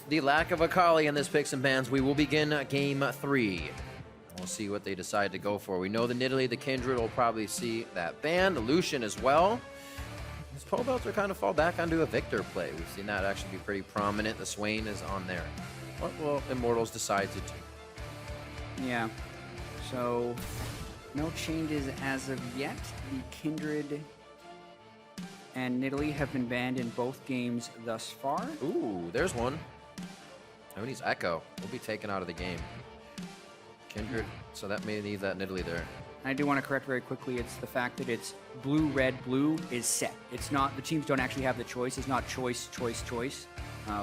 the lack of Akali in this picks and bans, we will begin game 3. We'll see what they decide to go for. We know the Nidalee, the Kindred will probably see that ban, the Lucian as well. Does Pobelter kind of fall back onto a Viktor play? We've seen that actually be pretty prominent. The Swain is on there. What will Immortals decide to do? Yeah, so no changes as of yet. The Kindred and Nidalee have been banned in both games thus far. Ooh, there's one. Huni's Echo will be taken out of the game. Kindred, so that may need that Nidalee there. I do want to correct very quickly, it's the fact that it's blue, red, blue is set. It's not, the teams don't actually have the choice. It's not choice, choice, choice.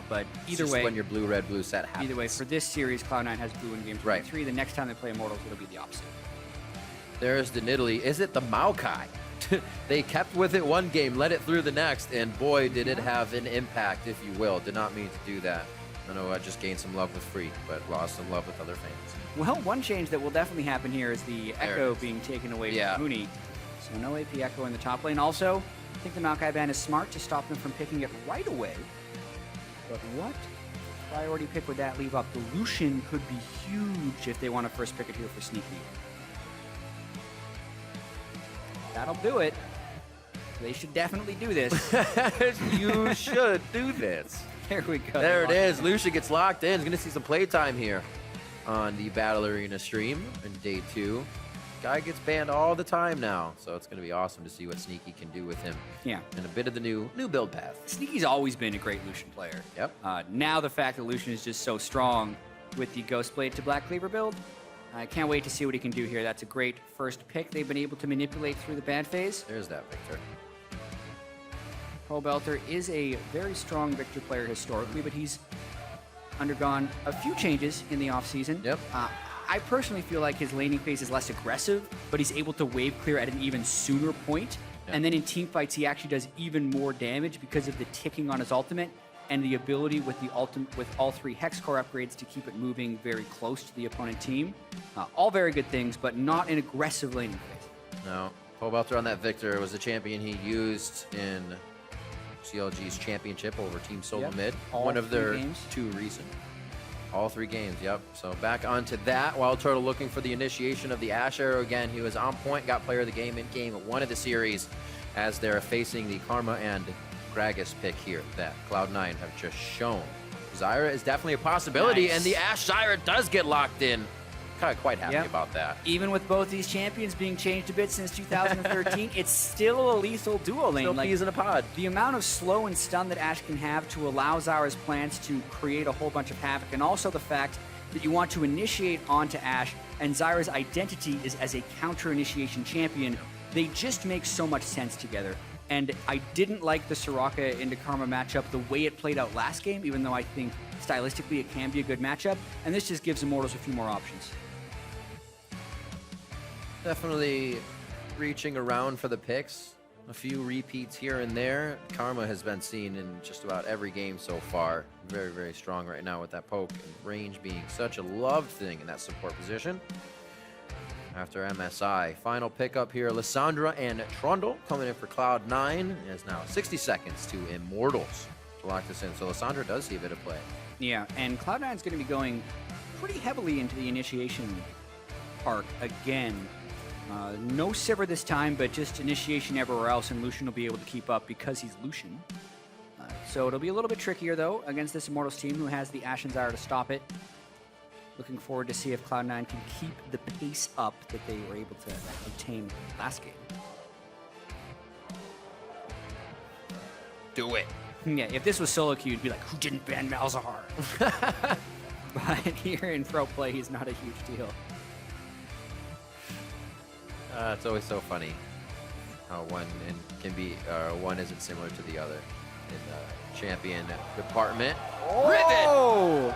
But either way, when your blue, red, blue set happens. Either way, for this series, Cloud9 has blue in game 23. Right. The next time they play Immortals, it'll be the opposite. There's the Nidalee. Is it the Maokai? They kept with it one game, let it through the next, and boy, did it have an impact, if you will. Did not mean to do that. I know I just gained some love with Free, but lost some love with other fans. Well, one change that will definitely happen here is the Echo being taken away from Huni. So no AP Echo in the top lane. Also, I think the Maokai ban is smart to stop them from picking it right away. But what priority pick would that leave up? The Lucian could be huge if they want to first pick it here for Sneaky. That'll do it. They should definitely do this. You should do this. There we go. There it is. Lucian gets locked in. He's going to see some playtime here on the Battle Arena stream in day 2. Guy gets banned all the time now, so it's going to be awesome to see what Sneaky can do with him. Yeah. And a bit of the new build path. Sneaky's always been a great Lucian player. Yep. Now the fact that Lucian is just so strong with the Ghost Blade to Black Cleaver build, I can't wait to see what he can do here. That's a great first pick they've been able to manipulate through the ban phase. There's that Viktor. Pobelter is a very strong Viktor player historically, but he's undergone a few changes in the offseason. Yep. I personally feel like his laning phase is less aggressive, but he's able to wave clear at an even sooner point. Yep. And then in teamfights, he actually does even more damage because of the ticking on his ultimate and the ability with the with all 3 Hex Core upgrades to keep it moving very close to the opponent team. All very good things, but not an aggressive laning phase. No. Pobelter on that Viktor was the champion he used in CLG's championship over Team Solo Mid. One of their games. 2 recent. All 3 games, yep. So back onto that. WildTurtle looking for the initiation of the Ashe arrow again. He was on point, got player of the game in game 1 of the series as they're facing the Karma and Gragas pick here that Cloud9 have just shown. Zyra is definitely a possibility, and the Ashe Zyra does get locked in. Kind of quite happy about that. Even with both these champions being changed a bit since 2013, it's still a lethal duo lane. Still peas in a pod. The amount of slow and stun that Ashe can have to allow Zyra's plans to create a whole bunch of havoc, and also the fact that you want to initiate onto Ashe, and Zyra's identity is as a counter-initiation champion, they just make so much sense together. And I didn't like the Soraka into Karma matchup the way it played out last game, even though I think stylistically it can be a good matchup, and this just gives Immortals a few more options. Definitely reaching around for the picks. A few repeats here and there. Karma has been seen in just about every game so far. Very, very strong right now with that poke and range being such a loved thing in that support position. After MSI. Final pickup here, Lissandra and Trundle coming in for Cloud9. It is now 60 seconds to Immortals to lock this in. So Lissandra does see a bit of play. Yeah, and Cloud9 is going to be going pretty heavily into the initiation arc again. No Sivir this time, but just initiation everywhere else, and Lucian will be able to keep up because he's Lucian. So it'll be a little bit trickier, though, against this Immortals team who has the Ashe and Zyra to stop it. Looking forward to see if Cloud9 can keep the pace up that they were able to obtain last game. Do it. Yeah, if this was solo queue, you'd be like, who didn't ban Malzahar? But here in pro play, he's not a huge deal. It's always so funny how one isn't similar to the other in the champion department. Oh! Riven!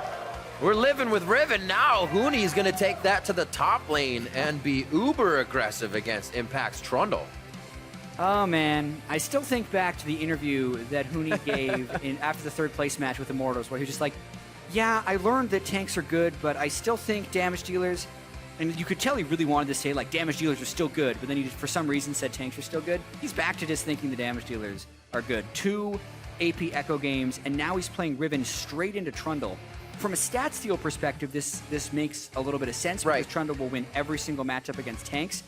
We're living with Riven now. Huni's going to take that to the top lane and be uber aggressive against Impact's Trundle. Oh, man. I still think back to the interview that Huni gave after the 3rd place match with Immortals, where he was just like, yeah, I learned that tanks are good, but I still think damage dealers... And you could tell he really wanted to say, like, damage dealers are still good, but then he, for some reason, said tanks are still good. He's back to just thinking the damage dealers are good. 2 AP Echo games, and now he's playing Riven straight into Trundle. From a stat steal perspective, this makes a little bit of sense because Trundle will win every single matchup against tanks.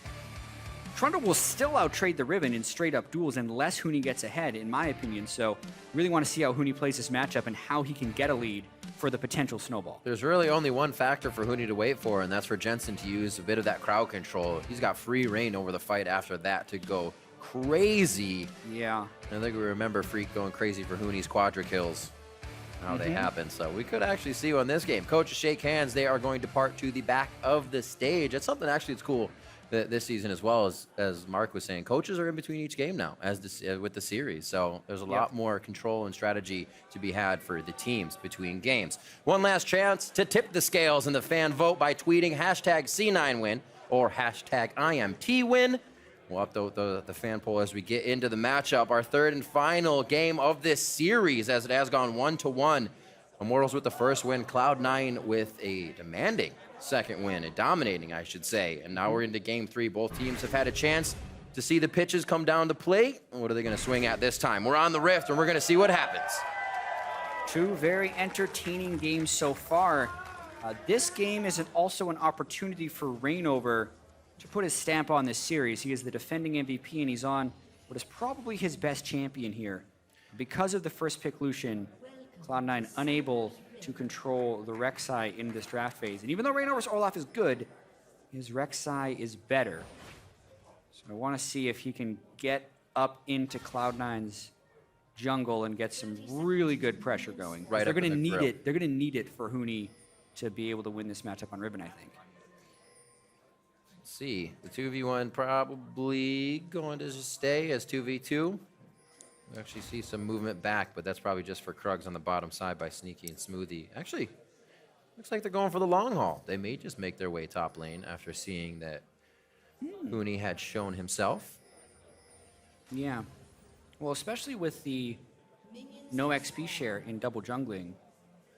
Trundle will still outtrade the Riven in straight-up duels unless Huni gets ahead, in my opinion. So really want to see how Huni plays this matchup and how he can get a lead for the potential snowball. There's really only one factor for Huni to wait for, and that's for Jensen to use a bit of that crowd control. He's got free reign over the fight after that to go crazy. Yeah. I think we remember Freak going crazy for Huni's quadra kills, how they happen. So we could actually see on this game. Coaches shake hands. They are going to depart to the back of the stage. That's something actually that's cool this season as well, as Mark was saying. Coaches are in between each game now with the series. So there's a lot more control and strategy to be had for the teams between games. One last chance to tip the scales in the fan vote by tweeting hashtag C9win or hashtag IMTwin. We'll up the fan poll as we get into the matchup. Our third and final game of this series as it has gone 1-1. Immortals with the first win, Cloud9 with a demanding second win, a dominating, I should say. And now we're into game 3. Both teams have had a chance to see the pitches come down to plate. What are they going to swing at this time? We're on the Rift, and we're going to see what happens. 2 very entertaining games so far. This game is also an opportunity for ReignOver to put his stamp on this series. He is the defending MVP, and he's on what is probably his best champion here. Because of the first pick Lucian, Cloud9 unable to control the Rek'Sai in this draft phase. And even though ReignOver's Olaf is good, his Rek'Sai is better. So I want to see if he can get up into Cloud9's jungle and get some really good pressure going. Right, they're going to need it. They're going to need it for Huni to be able to win this matchup on Riven, I think. Let's see, the 2v1 probably going to stay as 2v2. We actually see some movement back, but that's probably just for Krugs on the bottom side by Sneaky and Smoothie. Actually, looks like they're going for the long haul. They may just make their way top lane after seeing that Huni had shown himself. Yeah. Well, especially with the no XP share in double jungling,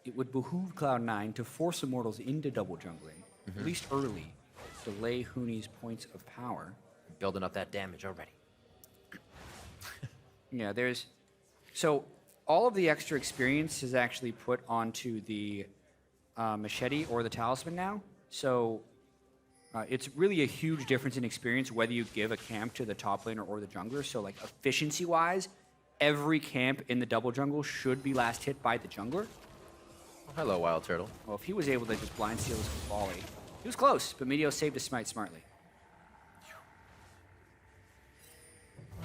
it would behoove Cloud9 to force Immortals into double jungling, at least early, delay Huni's points of power. Building up that damage already. Yeah, so all of the extra experience is actually put onto the machete or the talisman now. So it's really a huge difference in experience whether you give a camp to the top laner or the jungler. So like efficiency-wise, every camp in the double jungle should be last hit by the jungler. Oh, hello, WildTurtle. Well, if he was able to just blind steal his volley, he was close, but Meteos saved his smite smartly.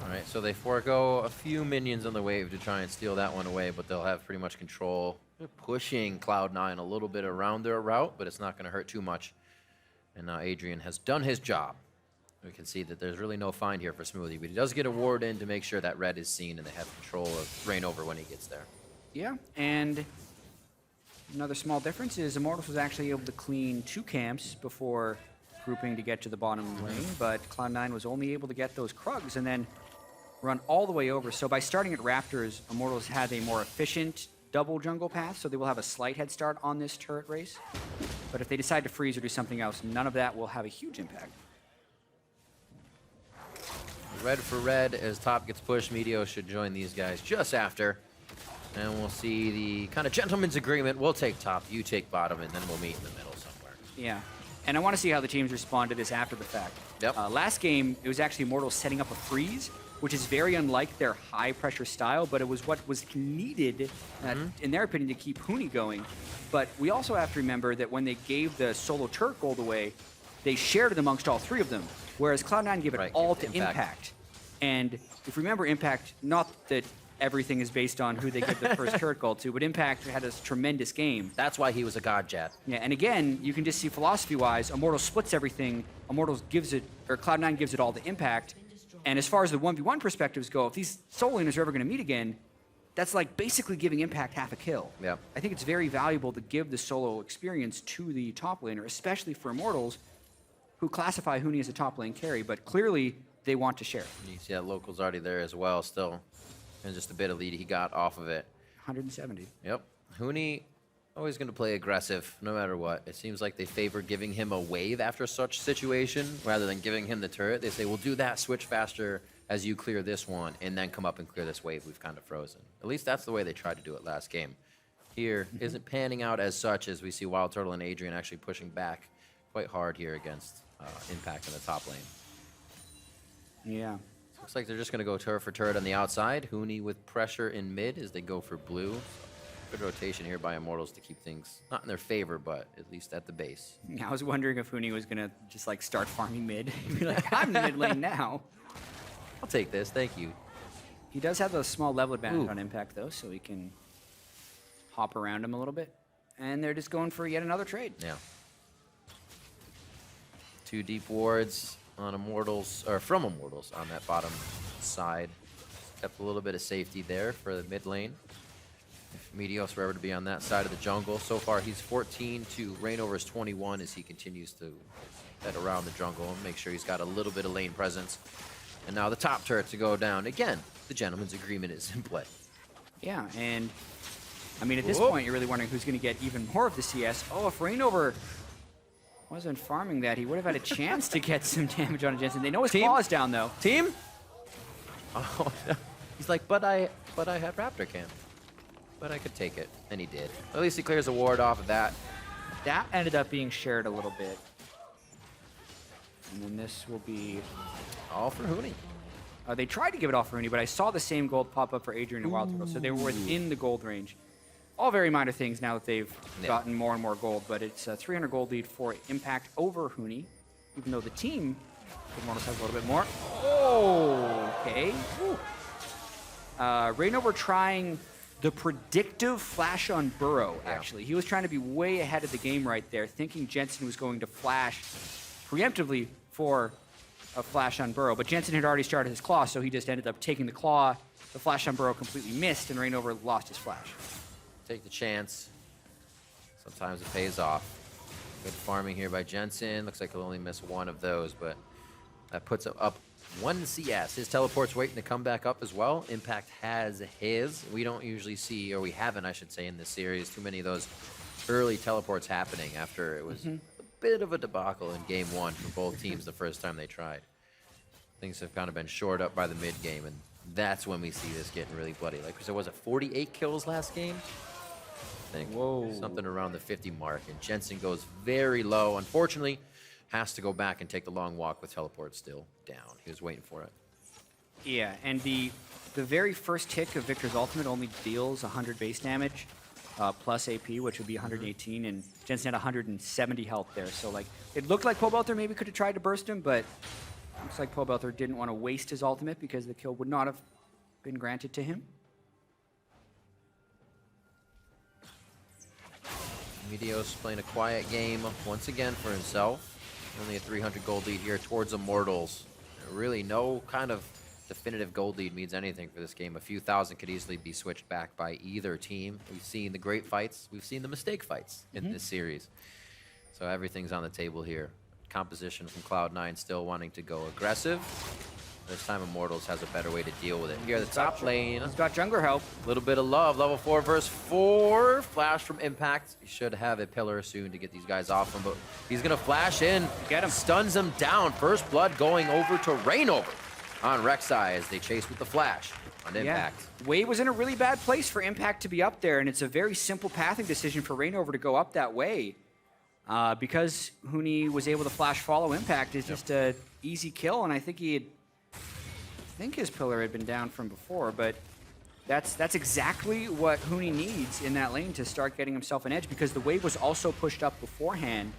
All right, so they forego a few minions on the wave to try and steal that one away, but they'll have pretty much control. They're pushing Cloud9 a little bit around their route, but it's not going to hurt too much. And now Adrian has done his job. We can see that there's really no find here for Smoothie, but he does get a ward in to make sure that red is seen and they have control of ReignOver when he gets there. Yeah, and another small difference is Immortals was actually able to clean 2 camps before grouping to get to the bottom lane, but Cloud9 was only able to get those Krugs and then run all the way over. So by starting at Raptors, Immortals had a more efficient double jungle path, so they will have a slight head start on this turret race. But if they decide to freeze or do something else, none of that will have a huge impact. Red for red as top gets pushed. Meteos should join these guys just after. And we'll see the kind of gentleman's agreement. We'll take top, you take bottom, and then we'll meet in the middle somewhere. Yeah. And I want to see how the teams respond to this after the fact. Yep. Last game, it was actually Immortals setting up a freeze, which is very unlike their high-pressure style, but it was what was needed, in their opinion, to keep Huni going. But we also have to remember that when they gave the solo turret gold away, they shared it amongst all 3 of them, whereas Cloud9 gave it all to Impact. And if you remember Impact, not that everything is based on who they give the first turret gold to, but Impact had a tremendous game. That's why he was a god, Jatt. Yeah, and again, you can just see philosophy-wise, Immortals splits everything, Immortals gives it, or Cloud9 gives it all to Impact. And as far as the 1v1 perspectives go, if these solo laners are ever going to meet again, that's like basically giving Impact half a kill. Yeah. I think it's very valuable to give the solo experience to the top laner, especially for Immortals, who classify Huni as a top lane carry, but clearly they want to share. You see that local's already there as well still. And just a bit of lead he got off of it. 170. Yep. Huni always going to play aggressive no matter what. It seems like they favor giving him a wave after such situation rather than giving him the turret. They say, we'll do that, switch faster, as you clear this one and then come up and clear this wave we've kind of frozen. At least that's the way they tried to do it last game. Here isn't panning out as such as we see WildTurtle and Adrian actually pushing back quite hard here against Impact in the top lane. Yeah. Looks like they're just going to go turret for turret on the outside. Huni with pressure in mid as they go for blue. Good rotation here by Immortals to keep things not in their favor, but at least at the base. I was wondering if Huni was going to just like start farming mid. Be like, I'm mid lane now. I'll take this, thank you. He does have a small level advantage on Impact though, so he can hop around him a little bit. And they're just going for yet another trade. Yeah. 2 deep wards on Immortals, or from Immortals on that bottom side. Kept a little bit of safety there for the mid lane. If Meteos were ever to be on that side of the jungle. So far he's 14 to ReignOver's 21 as he continues to head around the jungle and make sure he's got a little bit of lane presence. And now the top turret to go down. Again, the gentleman's agreement is in play. Yeah, and I mean at this point you're really wondering who's going to get even more of the CS. Oh, if ReignOver wasn't farming that, he would have had a chance to get some damage on Jensen. They know his claw is down though. Team? Oh, no. He's like, but I had Raptor Camp. But I could take it, and he did. At least he clears a ward off of that. That ended up being shared a little bit. And then this will be... all for Huni. They tried to give it off for Huni, but I saw the same gold pop up for Adrian and WildTurtle, so they were within the gold range. All very minor things now that they've gotten more and more gold, but it's a 300 gold lead for Impact over Huni, even though the team, Immortals has a little bit more. Oh, okay. ReignOver trying the predictive flash on Burrow, actually. He was trying to be way ahead of the game right there, thinking Jensen was going to flash preemptively for a flash on Burrow, but Jensen had already started his claw, so he just ended up taking the claw. The flash on Burrow completely missed, and ReignOver lost his flash. Take the chance. Sometimes it pays off. Good farming here by Jensen. Looks like he'll only miss one of those, but that puts him up 1 CS. His teleport's waiting to come back up as well. Impact has his. We don't usually see, or we haven't, I should say, in this series, too many of those early teleports happening after it was a bit of a debacle in game 1 for both teams the first time they tried. Things have kind of been shored up by the mid game, and that's when we see this getting really bloody. Like we said, was it 48 kills last game? I think something around the 50 mark, and Jensen goes very low. Unfortunately, has to go back and take the long walk with teleport still down. He was waiting for it. Yeah, and the very first tick of Viktor's ultimate only deals 100 base damage plus AP, which would be 118, and Jensen had 170 health there. So like, it looked like Pobelter maybe could have tried to burst him, but looks like Pobelter didn't want to waste his ultimate because the kill would not have been granted to him. Meteos playing a quiet game once again for himself. Only a 300 gold lead here towards Immortals. Really no kind of definitive gold lead means anything for this game. A few thousand could easily be switched back by either team. We've seen the great fights. We've seen the mistake fights in this series. So everything's on the table here. Composition from Cloud9 still wanting to go aggressive. This time Immortals has a better way to deal with it. Here, the top lane. He's got jungler help. A little bit of love. Level 4 versus 4. Flash from Impact. He should have a pillar soon to get these guys off him, but he's going to flash in. Get him. Stuns him down. First blood going over to ReignOver on Rek'Sai as they chase with the flash on Impact. Wave was in a really bad place for Impact to be up there, and it's a very simple pathing decision for ReignOver to go up that way. Because Huni was able to flash follow Impact is just a easy kill, and I think his pillar had been down from before, but that's exactly what Huni needs in that lane to start getting himself an edge, because the wave was also pushed up beforehand,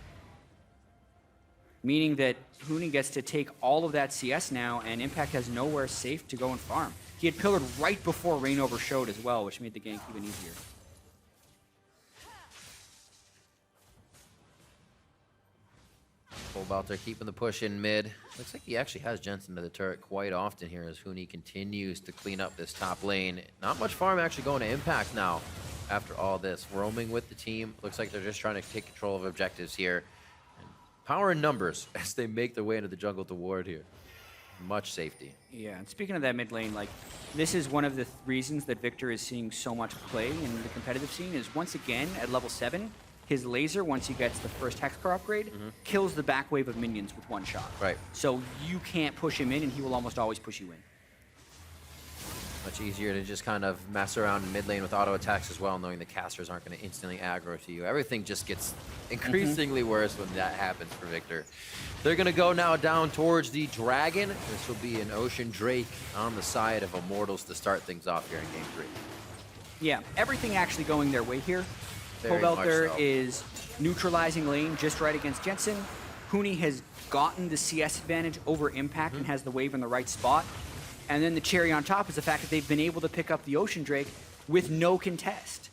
meaning that Huni gets to take all of that CS now, and Impact has nowhere safe to go and farm. He had pillared right before ReignOver showed as well, which made the gank even easier. Pobelter keeping the push in mid. Looks like he actually has Jensen to the turret quite often here as Huni continues to clean up this top lane. Not much farm actually going to Impact now after all this. Roaming with the team. Looks like they're just trying to take control of objectives here. And power in numbers as they make their way into the jungle to ward here. Much safety. Yeah, and speaking of that mid lane, like, this is one of the reasons that Viktor is seeing so much play in the competitive scene is once again at level 7, his laser, once he gets the first Hexcar upgrade, kills the back wave of minions with one shot. Right. So you can't push him in, and he will almost always push you in. Much easier to just kind of mess around in mid lane with auto attacks as well, knowing the casters aren't going to instantly aggro to you. Everything just gets increasingly worse when that happens for Viktor. They're going to go now down towards the Dragon. This will be an Ocean Drake on the side of Immortals to start things off here in Game 3. Yeah, everything actually going their way here. Very Pobelter much so. is neutralizing lane just right against Jensen. Huni has gotten the CS advantage over Impact and has the wave in the right spot. And then the cherry on top is the fact that they've been able to pick up the Ocean Drake with no contest.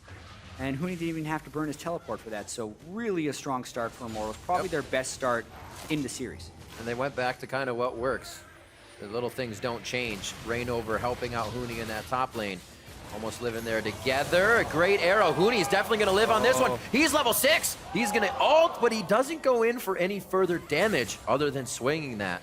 And Huni didn't even have to burn his teleport for that, so really a strong start for Immortals. Probably their best start in the series. And they went back to kind of what works. The little things don't change. ReignOver helping out Huni in that top lane. Almost living there together. A great arrow. Huni's definitely going to live on this one. He's level 6. He's going to ult, but he doesn't go in for any further damage other than swinging that.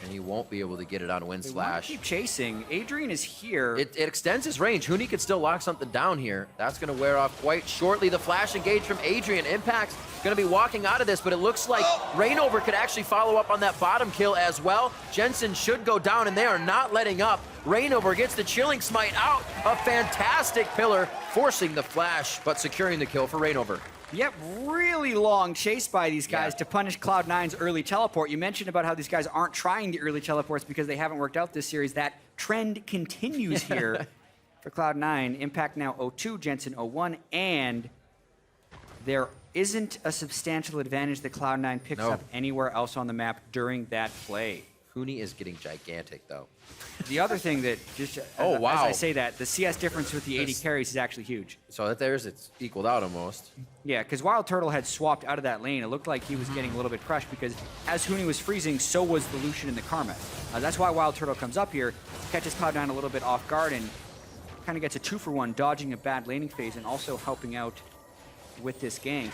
And he won't be able to get it on Wind Slash. Keep chasing. Adrian is here. It extends his range. Huni could still lock something down here. That's going to wear off quite shortly. The flash engage from Adrian. Impact's going to be walking out of this, but it looks like ReignOver could actually follow up on that bottom kill as well. Jensen should go down, and they are not letting up. ReignOver gets the Chilling Smite out. A fantastic pillar, forcing the flash, but securing the kill for ReignOver. Yep, really long chase by these guys to punish Cloud9's early teleport. You mentioned about how these guys aren't trying the early teleports because they haven't worked out this series. That trend continues here for Cloud9. Impact now 0-2, Jensen 0-1, and there isn't a substantial advantage that Cloud9 picks up anywhere else on the map during that play. Huni is getting gigantic, though. The other thing that just as I say that, the CS difference with the AD carries is actually huge. So that it's equaled out almost. Yeah, because WildTurtle had swapped out of that lane. It looked like he was getting a little bit crushed because as Huni was freezing, so was the Lucian and the Karma. That's why WildTurtle comes up here, catches Cloud9 a little bit off guard, and kind of gets a 2-for-1, dodging a bad laning phase and also helping out with this gank.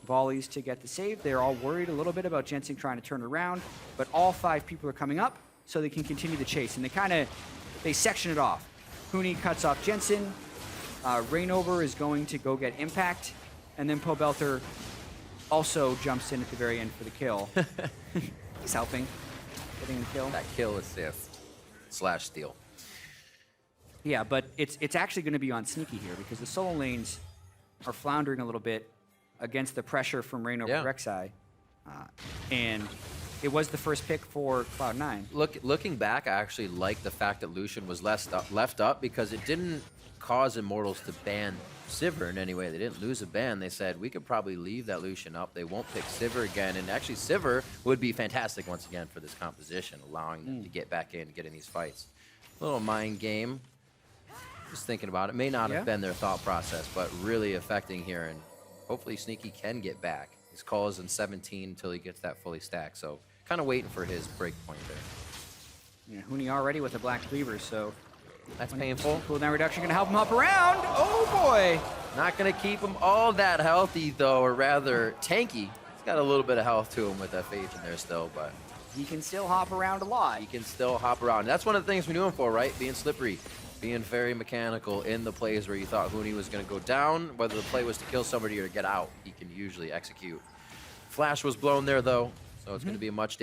Volleys to get the save. They're all worried a little bit about Jensen trying to turn around, but all 5 people are coming up so they can continue the chase, and they section it off. Huni cuts off Jensen. ReignOver is going to go get Impact, and then Pobelter also jumps in at the very end for the kill. He's helping, getting the kill. That kill assist / steal. Yeah, but it's actually going to be on Sneaky here because the solo lanes are floundering a little bit against the pressure from ReignOver Rek'Sai. And it was the first pick for Cloud9. Looking back, I actually like the fact that Lucian was left up because it didn't cause Immortals to ban Sivir in any way. They didn't lose a ban. They said, we could probably leave that Lucian up. They won't pick Sivir again. And actually, Sivir would be fantastic once again for this composition, allowing them to get back in and get in these fights. A little mind game. Just thinking about it. May not have been their thought process, but really affecting here. And hopefully Sneaky can get back. His call is in 17 until he gets that fully stacked. So kind of waiting for his break point there. Yeah, Huni already with a Black Cleaver, so that's painful. Cooldown reduction gonna help him hop around. Oh boy! Not gonna keep him all that healthy though, or rather tanky. He's got a little bit of health to him with that Phage in there still, but he can still hop around a lot. He can still hop around. That's one of the things we knew him for, right? Being slippery, being very mechanical in the plays where you thought Huni was gonna go down, whether the play was to kill somebody or to get out, he can usually execute. Flash was blown there though. So it's going to be much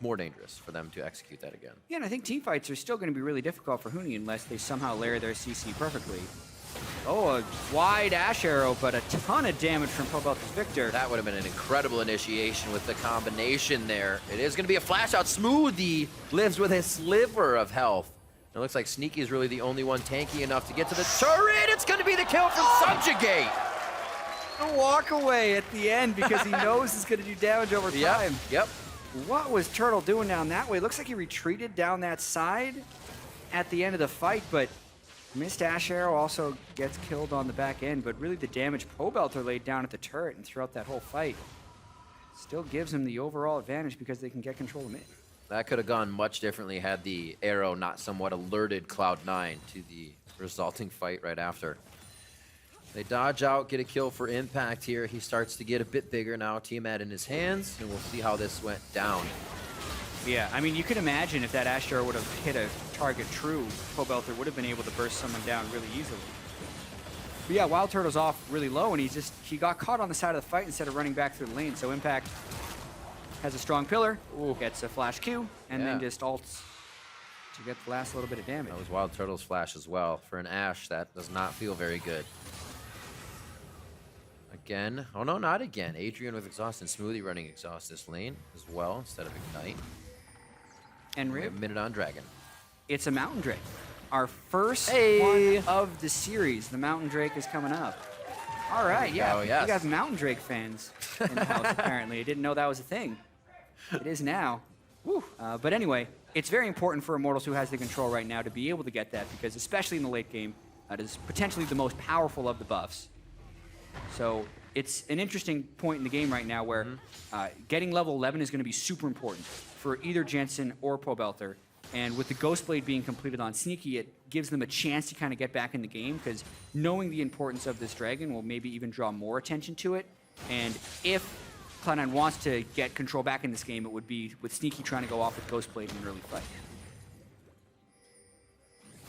more dangerous for them to execute that again. Yeah, and I think teamfights are still going to be really difficult for Huni unless they somehow layer their CC perfectly. Oh, a wide Ashe arrow, but a ton of damage from Pobelter's Viktor. That would have been an incredible initiation with the combination there. It is going to be a flash out. Smoothie lives with a sliver of health. It looks like Sneaky is really the only one tanky enough to get to the turret. It's going to be the kill from Subjugate. A walk away at the end because he knows he's going to do damage over time. Yep. What was Turtle doing down that way? Looks like he retreated down that side at the end of the fight, but missed Ashe arrow, also gets killed on the back end, but really the damage Pobelter laid down at the turret and throughout that whole fight still gives him the overall advantage because they can get control of mid. That could have gone much differently had the arrow not somewhat alerted Cloud9 to the resulting fight right after. They dodge out, get a kill for Impact here. He starts to get a bit bigger now. Tiamat in his hands, and we'll see how this went down. Yeah, I mean, you could imagine if that Ashe arrow would have hit a target true, Pobelter would have been able to burst someone down really easily. But yeah, WildTurtle's off really low, and he got caught on the side of the fight instead of running back through the lane. So Impact has a strong pillar, gets a flash Q, and then just ults to get the last little bit of damage. That was WildTurtle's flash as well. For an Ashe, that does not feel very good. Again. Oh, no, not again. Adrian with Exhaust and Smoothie running Exhaust this lane as well instead of Ignite. And We have a minute on Dragon. it's a Mountain Drake. Our first Hey! one of the series. The Mountain Drake is coming up. All right, yeah. Oh, yes. You got Mountain Drake fans in the house, apparently. I didn't know that was a thing. It is now. But anyway, it's very important for Immortals, who has the control right now, to be able to get that, because especially in the late game, that is potentially the most powerful of the buffs. So it's an interesting point in the game right now where getting level 11 is going to be super important for either Jensen or Pobelter. And with the Ghost Blade being completed on Sneaky, it gives them a chance to kind of get back in the game, because knowing the importance of this dragon will maybe even draw more attention to it. And if Cloud9 wants to get control back in this game, it would be with Sneaky trying to go off with Ghost Blade in an early fight.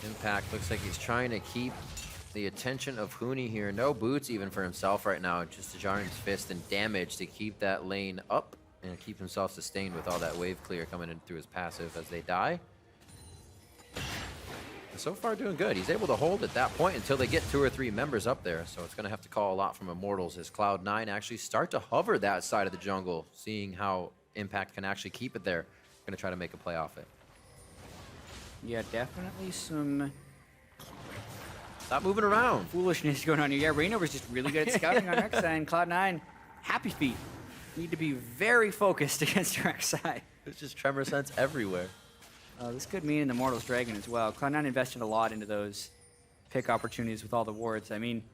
Impact looks like he's trying to keep the attention of Huni here. No boots even for himself right now. Just Jarn's Fist and damage to keep that lane up and keep himself sustained with all that wave clear coming in through his passive as they die. And so far doing good. He's able to hold at that point until they get 2 or 3 members up there. So it's going to have to call a lot from Immortals as Cloud9 actually start to hover that side of the jungle, seeing how Impact can actually keep it there. Going to try to make a play off it. Yeah, definitely some Stop moving around. foolishness going on here. Yeah, ReignOver's just really good at scouting on Rek'Sai, and Cloud9, happy feet. Need to be very focused against Rek'Sai. There's just tremor sense everywhere. This could mean an Immortals Dragon as well. Cloud9 invested a lot into those pick opportunities with all the wards. I mean,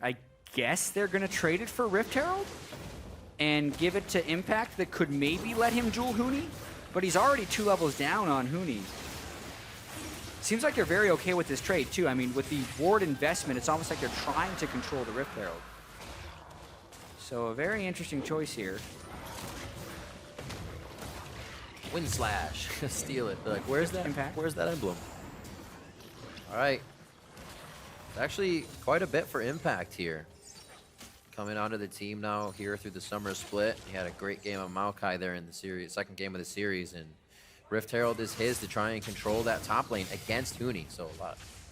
I guess they're going to trade it for Rift Herald and give it to Impact that could maybe let him duel Huni, but he's already 2 levels down on Huni. Seems like they're very okay with this trade, too. I mean, with the ward investment, it's almost like they're trying to control the Rift Herald. So a very interesting choice here. Wind Slash. Steal it. They're like, where's that? Impact. Where's that emblem? All right. Actually, quite a bit for Impact here. Coming onto the team now here through the summer split. He had a great game of Maokai there in the series, second game of the series, and Rift Herald is his to try and control that top lane against Huni. So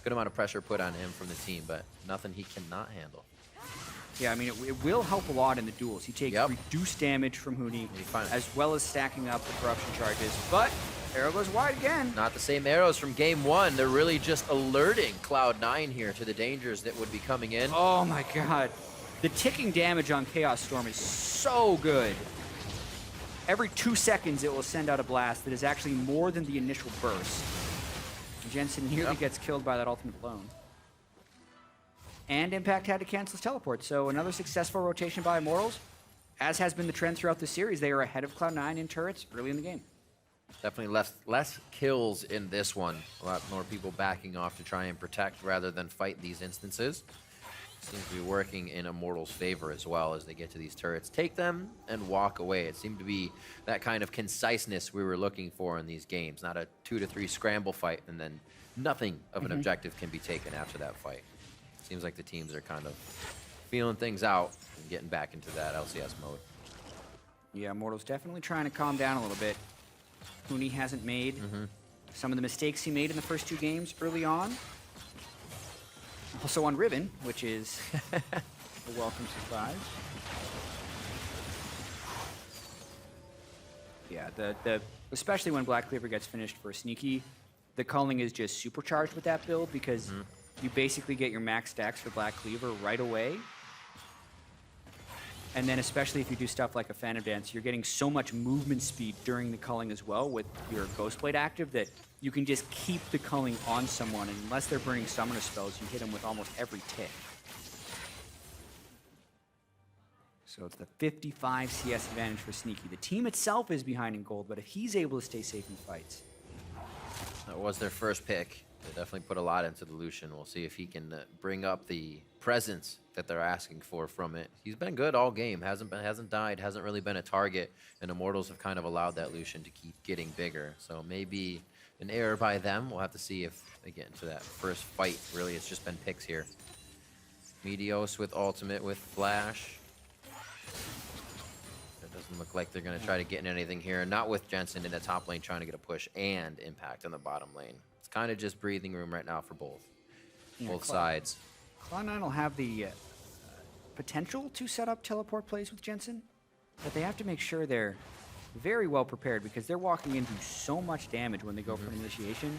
good amount of pressure put on him from the team, but nothing he cannot handle. Yeah, I mean, it will help a lot in the duels. He takes reduced damage from Huni, as well as stacking up the corruption charges. But arrow goes wide again. Not the same arrows from game 1. They're really just alerting Cloud9 here to the dangers that would be coming in. Oh my god. The ticking damage on Chaos Storm is so good. Every 2 seconds, it will send out a blast that is actually more than the initial burst. Jensen nearly gets killed by that ultimate blown. And Impact had to cancel his teleport, so another successful rotation by Immortals. As has been the trend throughout the series, they are ahead of Cloud9 in turrets early in the game. Definitely less kills in this one. A lot more people backing off to try and protect rather than fight these instances. Seems to be working in Immortals' favor as well as they get to these turrets. Take them and walk away. It seemed to be that kind of conciseness we were looking for in these games. Not a 2 to 3 scramble fight and then nothing of an objective can be taken after that fight. Seems like the teams are kind of feeling things out and getting back into that LCS mode. Yeah, Immortals definitely trying to calm down a little bit. Huni hasn't made some of the mistakes he made in the first 2 games early on. Also on Riven, which is a welcome surprise. Yeah, especially when Black Cleaver gets finished for Sneaky, the culling is just supercharged with that build because you basically get your max stacks for Black Cleaver right away. And then especially if you do stuff like a Phantom Dance, you're getting so much movement speed during the culling as well with your Ghost Blade active that you can just keep the culling on someone, and unless they're burning summoner spells, you hit them with almost every tick. So it's the 55 CS advantage for Sneaky. The team itself is behind in gold, but if he's able to stay safe in fights. That was their first pick. They definitely put a lot into the Lucian. We'll see if he can bring up the presence that they're asking for from it. He's been good all game. Hasn't died. Hasn't really been a target. And Immortals have kind of allowed that Lucian to keep getting bigger. So maybe an error by them. We'll have to see if they get into that first fight. Really, it's just been picks here. Meteos with ultimate with flash. That does Doesn't look like they're going to try to get in anything here. Not with Jensen in the top lane trying to get a push and impact on the bottom lane. It's kind of just breathing room right now for both sides. Cloud9 will have the potential to set up teleport plays with Jensen, but they have to make sure they're very well prepared because they're walking into so much damage when they go for an initiation.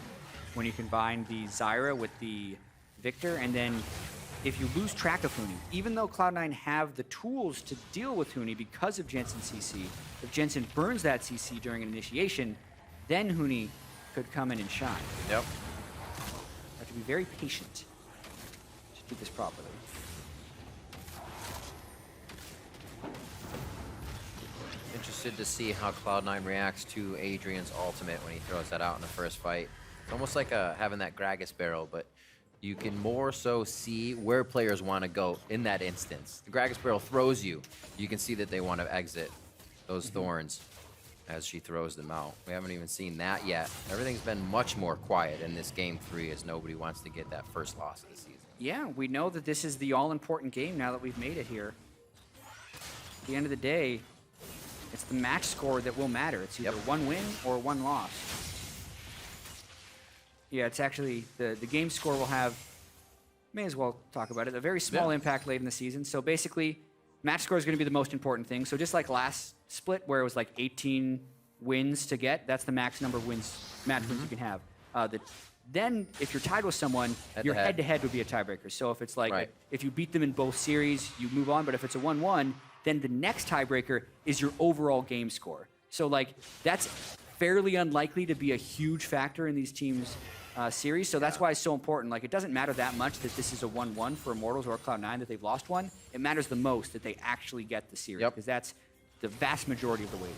When you combine the Zyra with the Viktor, and then if you lose track of Huni, even though Cloud9 have the tools to deal with Huni because of Jensen's CC, if Jensen burns that CC during an initiation, then Huni could come in and shine. Yep. You have to be very patient to do this properly. Interested to see how Cloud9 reacts to Adrian's ultimate when he throws that out in the first fight. It's almost like having that Gragas barrel, but you can more so see where players want to go in that instance. The Gragas barrel throws you. You can see that they want to exit those thorns as she throws them out. We haven't even seen that yet. Everything's been much more quiet in this game 3 as nobody wants to get that first loss of the season. Yeah, we know that this is the all-important game now that we've made it here. At the end of the day, it's the match score that will matter. It's either one win or one loss. Yeah, it's actually, the game score will have, may as well talk about it, a very small impact late in the season. So basically, match score is going to be the most important thing. So just like last split where it was like 18 wins to get, that's the max number of wins, match wins you can have. Then if you're tied with someone, your head-to-head would be a tiebreaker. So if it's like, if you beat them in both series, you move on. But if it's a 1-1, then the next tiebreaker is your overall game score. So like, that's fairly unlikely to be a huge factor in these teams' series. So that's why it's so important. Like, it doesn't matter that much that this is a 1-1 for Immortals or Cloud9 that they've lost one. It matters the most that they actually get the series because that's the vast majority of the waiting.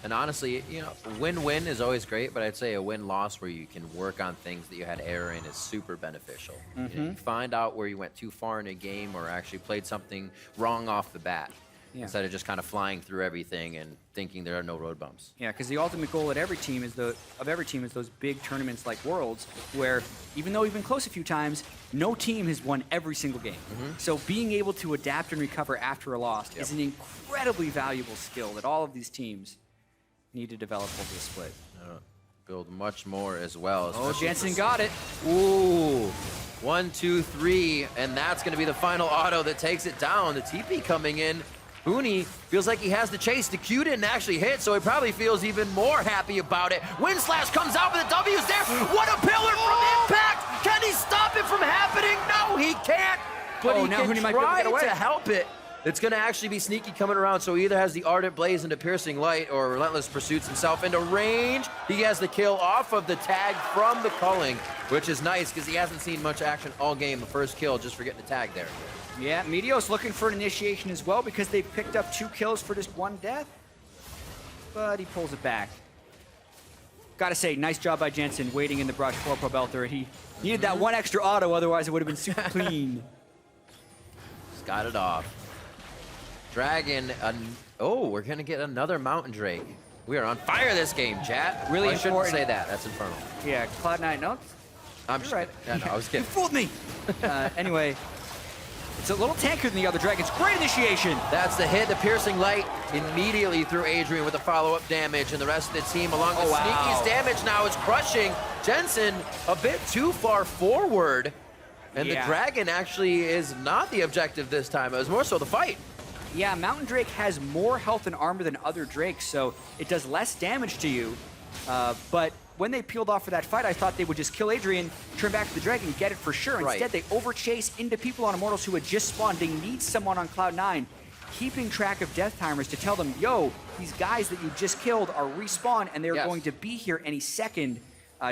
And honestly, you know, win-win is always great, but I'd say a win-loss where you can work on things that you had error in is super beneficial. You know, you find out where you went too far in a game or actually played something wrong off the bat. Instead of just kind of flying through everything and thinking there are no road bumps. Yeah, because the ultimate goal at every team is those big tournaments like Worlds, where even though we've been close a few times, no team has won every single game. So being able to adapt and recover after a loss is an incredibly valuable skill that all of these teams need to develop over the split. Build much more as well. Oh, Jensen got it. Ooh. 1, 2, 3, and that's going to be the final auto that takes it down. The TP coming in. Huni feels like he has the chase. The Q didn't actually hit, so he probably feels even more happy about it. Windslash comes out with the W's there. What a pillar from Impact! Can he stop it from happening? No, he can't. But he can try to help it. It's going to actually be Sneaky coming around, so he either has the Ardent Blaze into Piercing Light or Relentless pursuits himself into range. He has the kill off of the tag from the culling, which is nice because he hasn't seen much action all game. The first kill just for getting the tag there. Yeah, Meteos looking for an initiation as well because they've picked up 2 kills for just 1 death. But he pulls it back. Gotta say, nice job by Jensen waiting in the brush for Pobelter. He needed that 1 extra auto, otherwise it would have been super clean. Just got it off. Dragon, oh, we're gonna get another Mountain Drake. We are on fire this game, Jatt. Really important. I shouldn't say that, that's infernal. Yeah, Cloud9, no? I'm just right. Yeah, no, I was kidding. You fooled me! Anyway, it's a little tankier than the other Dragons. Great initiation! That's the hit, the Piercing Light immediately through Adrian with the follow-up damage, and the rest of the team along with Sneaky's damage now is crushing Jensen a bit too far forward. And the Dragon actually is not the objective this time, it was more so the fight. Yeah, Mountain Drake has more health and armor than other Drakes, so it does less damage to you. But when they peeled off for that fight, I thought they would just kill Adrian, turn back to the Dragon, and get it for sure. Instead, they overchase into people on Immortals who had just spawned. They need someone on Cloud9 keeping track of death timers to tell them, yo, these guys that you just killed are respawned, and they're going to be here any second.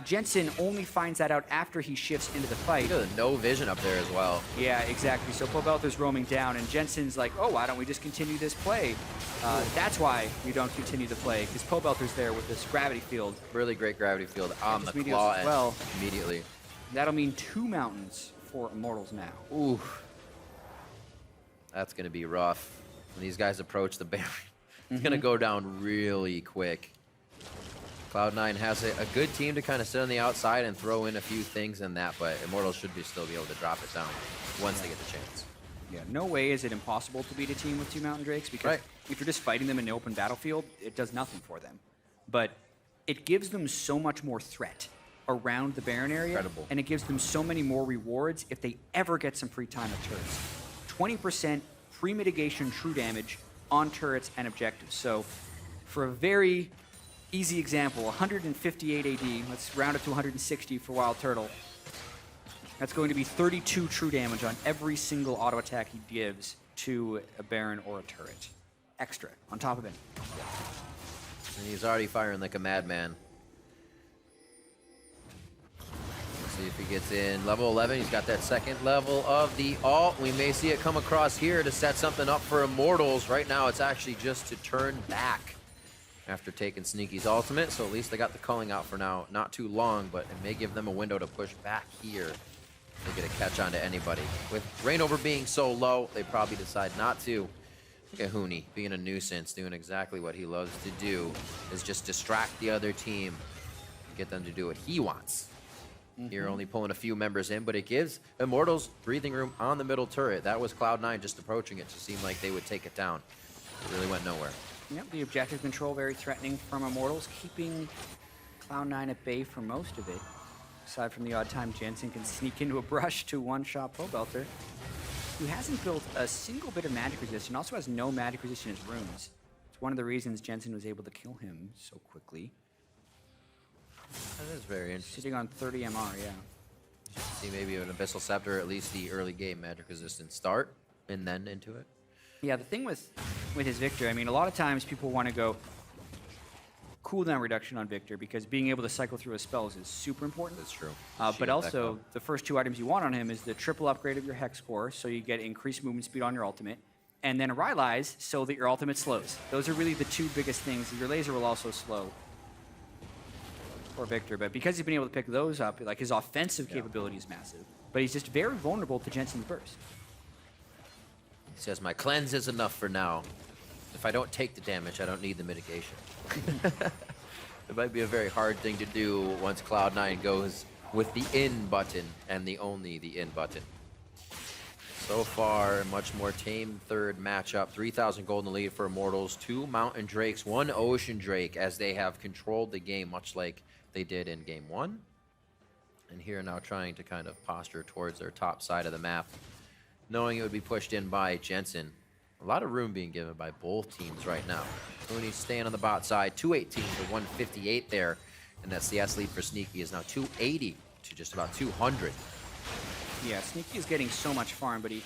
Jensen only finds that out after he shifts into the fight. Look at the no vision up there as well. Yeah, exactly. So Pobelter's roaming down, and Jensen's like, oh, why don't we just continue this play? That's why we don't continue the play, because Pobelter's there with this gravity field. Really great gravity field on the claw as well. Immediately. That'll mean 2 mountains for Immortals now. Ooh. That's going to be rough. When these guys approach the barrier, it's going to go down really quick. Cloud9 has a good team to kind of sit on the outside and throw in a few things in that, but Immortals should still be able to drop it down once they get the chance. Yeah, no way is it impossible to beat a team with 2 Mountain Drakes, because if you're just fighting them in the open battlefield, it does nothing for them. But it gives them so much more threat around the Baron area, and it gives them so many more rewards if they ever get some free time at turrets. 20% pre-mitigation true damage on turrets and objectives. So for a very easy example, 158 AD, let's round it to 160 for WildTurtle. That's going to be 32 true damage on every single auto attack he gives to a Baron or a turret. Extra, on top of it. And he's already firing like a madman. Let's see if he gets in. Level 11, he's got that second level of the ult. We may see it come across here to set something up for Immortals. Right now, it's actually just to turn back after taking Sneaky's ultimate. So at least they got the culling out for now. Not too long, but it may give them a window to push back here. They get a catch on to anybody. With ReignOver being so low, they probably decide not to. Look at Huni being a nuisance, doing exactly what he loves to do, is just distract the other team and get them to do what he wants. Here only pulling a few members in, but it gives Immortals breathing room on the middle turret. That was Cloud9 just approaching it to seem like they would take it down. It really went nowhere. Yep, the objective control very threatening from Immortals, keeping Cloud9 at bay for most of it. Aside from the odd time Jensen can sneak into a brush to one-shot Pobelter, who hasn't built a single bit of magic resistance, also has no magic resistance in his runes. It's one of the reasons Jensen was able to kill him so quickly. That is very interesting. Sitting on 30 MR, yeah. See maybe an Abyssal Scepter, at least the early game magic resistance start, and then into it. Yeah, the thing with his Viktor, I mean, a lot of times people want to go cooldown reduction on Viktor because being able to cycle through his spells is super important. That's true. But also, the first 2 items you want on him is the triple upgrade of your Hex core, so you get increased movement speed on your ultimate, and then a Rylai's so that your ultimate slows. Those are really the 2 biggest things. Your laser will also slow for Viktor, but because he's been able to pick those up, like his offensive capability is massive, but he's just very vulnerable to Jensen's burst. He says, my cleanse is enough for now. If I don't take the damage, I don't need the mitigation. It might be a very hard thing to do once Cloud9 goes with the in button and only the in button. So far, much more tame third matchup. 3,000 gold in the lead for Immortals. 2 Mountain Drakes, 1 Ocean Drake, as they have controlled the game much like they did in Game 1. And here now trying to kind of posture towards their top side of the map, knowing it would be pushed in by Jensen. A lot of room being given by both teams right now. Huni's staying on the bot side, 218 to 158 there. And that CS lead for Sneaky is now 280 to just about 200. Yeah, Sneaky is getting so much farm, but he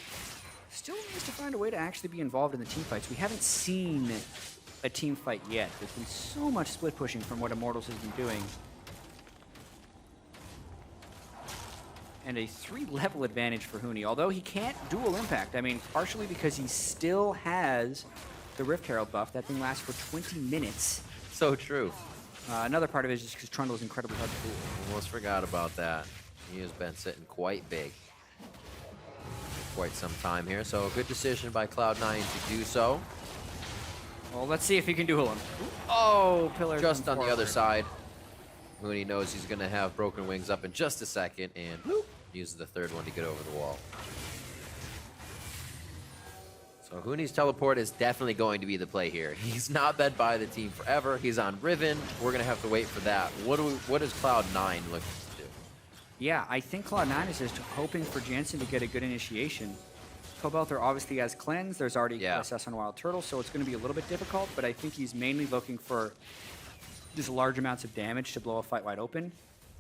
still needs to find a way to actually be involved in the team fights. We haven't seen a team fight yet. There's been so much split pushing from what Immortals has been doing. And a 3-level advantage for Huni, although he can't dual impact. I mean, partially because he still has the Rift Herald buff. That thing lasts for 20 minutes. So true. Another part of it is just because Trundle is incredibly hard to duel. Almost forgot about that. He has been sitting quite big for quite some time here. So a good decision by Cloud9 to do so. Well, let's see if he can duel him. Oh, pillar. Just on the other side. Huni knows he's going to have Broken Wings up in just a second, and uses the third one to get over the wall. So Huni's teleport is definitely going to be the play here. He's not been by the team forever. He's on Riven. We're going to have to wait for that. What is Cloud9 looking to do? Yeah, I think Cloud9 is just hoping for Jensen to get a good initiation. Pobelter obviously has cleanse. There's already SS on WildTurtle, so it's going to be a little bit difficult, but I think he's mainly looking for just large amounts of damage to blow a fight wide open.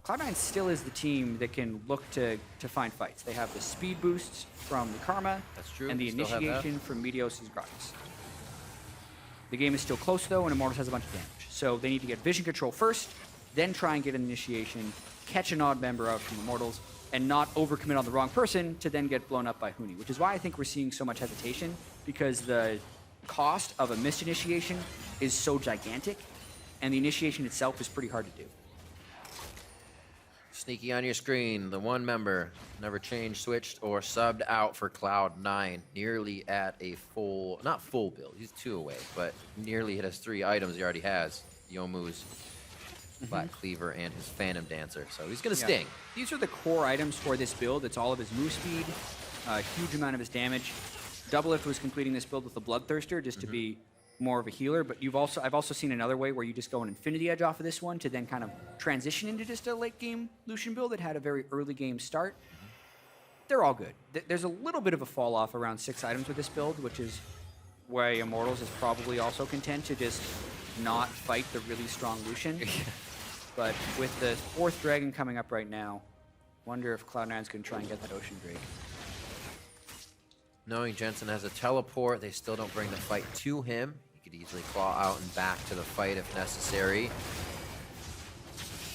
Cloud9 still is the team that can look to find fights. They have the speed boosts from the Karma. That's true. And the initiation from Meteos' Gragas. The game is still close though, and Immortals has a bunch of damage. So they need to get vision control first, then try and get an initiation, catch an odd member out from Immortals, and not overcommit on the wrong person to then get blown up by Huni, which is why I think we're seeing so much hesitation, because the cost of a missed initiation is so gigantic, and the initiation itself is pretty hard to do. Sneaky on your screen, the one member never changed, switched, or subbed out for Cloud9. Nearly at a full, not full build, he's 2 away, but nearly hit his 3 items he already has. Youmuu's Black Cleaver and his Phantom Dancer, so he's gonna sting. These are the core items for this build. It's all of his move speed, a huge amount of his damage, Doublelift was completing this build with a Bloodthirster just to be more of a healer, but I've also seen another way where you just go an Infinity Edge off of this one to then kind of transition into just a late game Lucian build that had a very early game start. They're all good. There's a little bit of a fall off around 6 items with this build, which is why Immortals is probably also content to just not fight the really strong Lucian. But with the 4th Dragon coming up right now, wonder if Cloud9's going to try and get that Ocean Drake. Knowing Jensen has a teleport, they still don't bring the fight to him. He could easily claw out and back to the fight if necessary.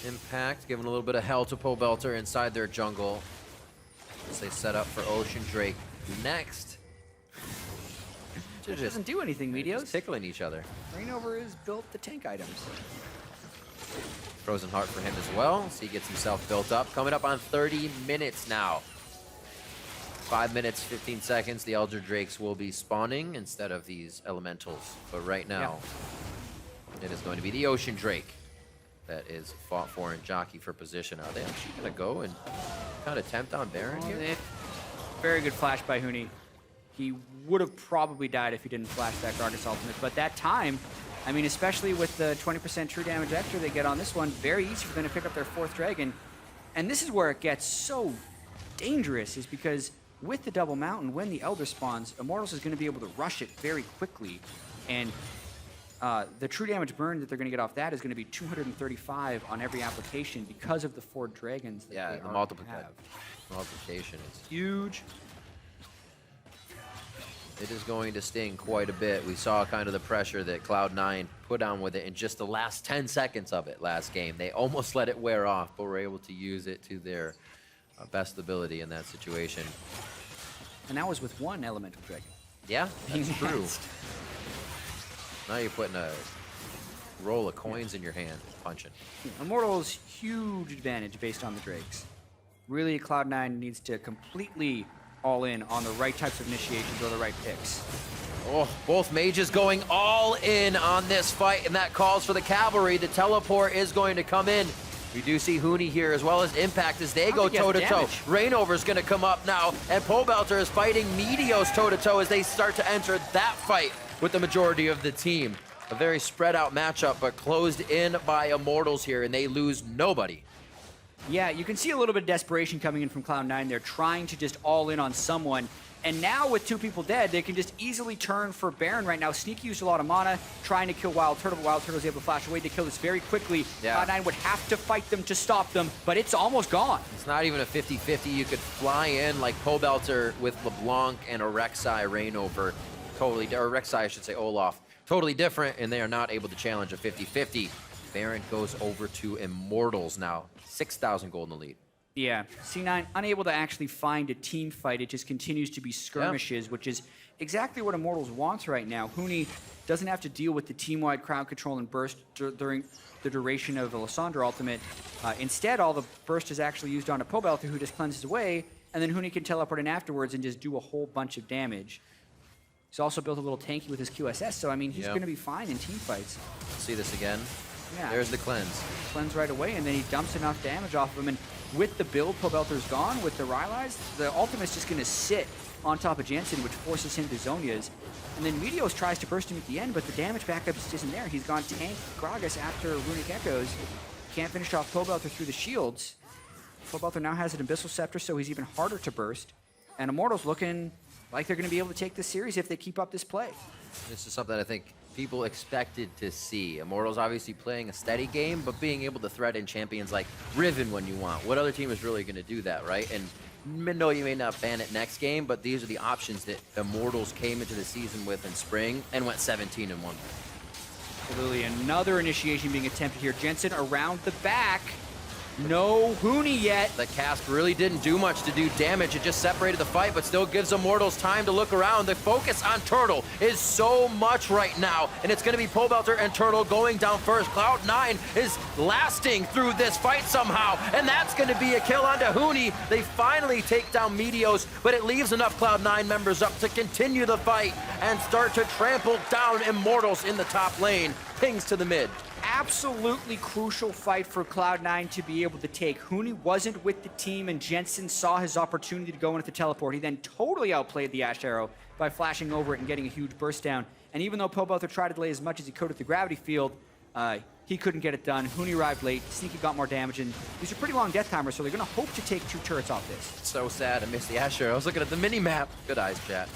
Impact, giving a little bit of hell to Pobelter inside their jungle as they set up for Ocean Drake next. It doesn't do anything, Meteos. Just tickling each other. ReignOver has built the tank items. Frozen Heart for him as well, so he gets himself built up. Coming up on 30 minutes now. 5 minutes, 15 seconds, the Elder Drakes will be spawning instead of these Elementals. But right now, it is going to be the Ocean Drake that is fought for and jockey for position. Are they actually going to go and kind of tempt on Baron here? Very good flash by Huni. He would have probably died if he didn't flash that Gragas ultimate. But that time, I mean, especially with the 20% true damage extra they get on this one, very easy for them to pick up their 4th Dragon. And this is where it gets so dangerous, is because with the double mountain, when the Elder spawns, Immortals is going to be able to rush it very quickly. And the true damage burn that they're going to get off that is going to be 235 on every application because of the 4 dragons that they the have. multiplication is huge. It is going to sting quite a bit. We saw kind of the pressure that Cloud9 put on with it in just the last 10 seconds of it last game. They almost let it wear off, but were able to use it to their best ability in that situation. And that was with 1 Elemental Dragon. Yeah, that's true. Now you're putting a roll of coins in your hand, punching. Immortals, huge advantage based on the Drakes. Really, Cloud9 needs to completely all in on the right types of initiations or the right picks. Oh, both mages going all in on this fight, and that calls for the cavalry. The teleport is going to come in. We do see Huni here as well as Impact as they go toe-to-toe. ReignOver's going to come up now, and Pobelter is fighting Meteos toe-to-toe as they start to enter that fight with the majority of the team. A very spread out matchup, but closed in by Immortals here, and they lose nobody. Yeah, you can see a little bit of desperation coming in from Cloud9. They're trying to just all in on someone. And now with 2 people dead, they can just easily turn for Baron right now. Sneaky used a lot of mana, trying to kill WildTurtle, but WildTurtle was able to flash away to kill this very quickly. Yeah. Cloud9 would have to fight them to stop them, but it's almost gone. It's not even a 50-50. You could fly in like Pobelter with LeBlanc and a Rek'Sai ReignOver. Totally, or Rek'Sai, I should say, Olaf. Totally different, and they are not able to challenge a 50-50. Baron goes over to Immortals now. 6,000 gold in the lead. Yeah, C9 unable to actually find a team fight. It just continues to be skirmishes, which is exactly what Immortals wants right now. Huni doesn't have to deal with the team-wide crowd control and burst during the duration of a Lissandra ultimate. Instead, all the burst is actually used on a Pobelter, who just cleanses away, and then Huni can teleport in afterwards and just do a whole bunch of damage. He's also built a little tanky with his QSS, so I mean, he's going to be fine in team fights. See this again. Yeah. There's the cleanse. Cleanse right away, and then he dumps enough damage off of him. And with the build, Pobelter's gone. With the Rylai's, the ultimate's just going to sit on top of Jensen, which forces him to Zhonya's. And then Meteos tries to burst him at the end, but the damage backup just isn't there. He's gone tank Gragas after Runic Echoes. Can't finish off Pobelter through the shields. Pobelter now has an Abyssal Scepter, so he's even harder to burst. And Immortals looking like they're going to be able to take this series if they keep up this play. This is something I think people expected to see. Immortals obviously playing a steady game, but being able to threaten champions like Riven when you want. What other team is really going to do that, right? And no, you may not ban it next game, but these are the options that Immortals came into the season with in spring and went 17-1. Absolutely, another initiation being attempted here. Jensen around the back. No Huni yet. The cast really didn't do much to do damage. It just separated the fight, but still gives Immortals time to look around. The focus on Turtle is so much right now, and it's going to be Pobelter and Turtle going down first. Cloud9 is lasting through this fight somehow, and that's going to be a kill onto Huni. They finally take down Meteos, but it leaves enough Cloud9 members up to continue the fight and start to trample down Immortals in the top lane. Pings to the mid. absolutely crucial fight for Cloud9 to be able to take. Huni wasn't with the team, and Jensen saw his opportunity to go into the teleport. He then totally outplayed the Ashe arrow by flashing over it and getting a huge burst down. And even though Pobelter tried to delay as much as he could at the gravity field, he couldn't get it done. Huni arrived late. Sneaky got more damage, and these are pretty long death timers, so they're going to hope to take 2 turrets off this. So sad I missed the Ashe arrow. I was looking at the mini-map. Good eyes, chat.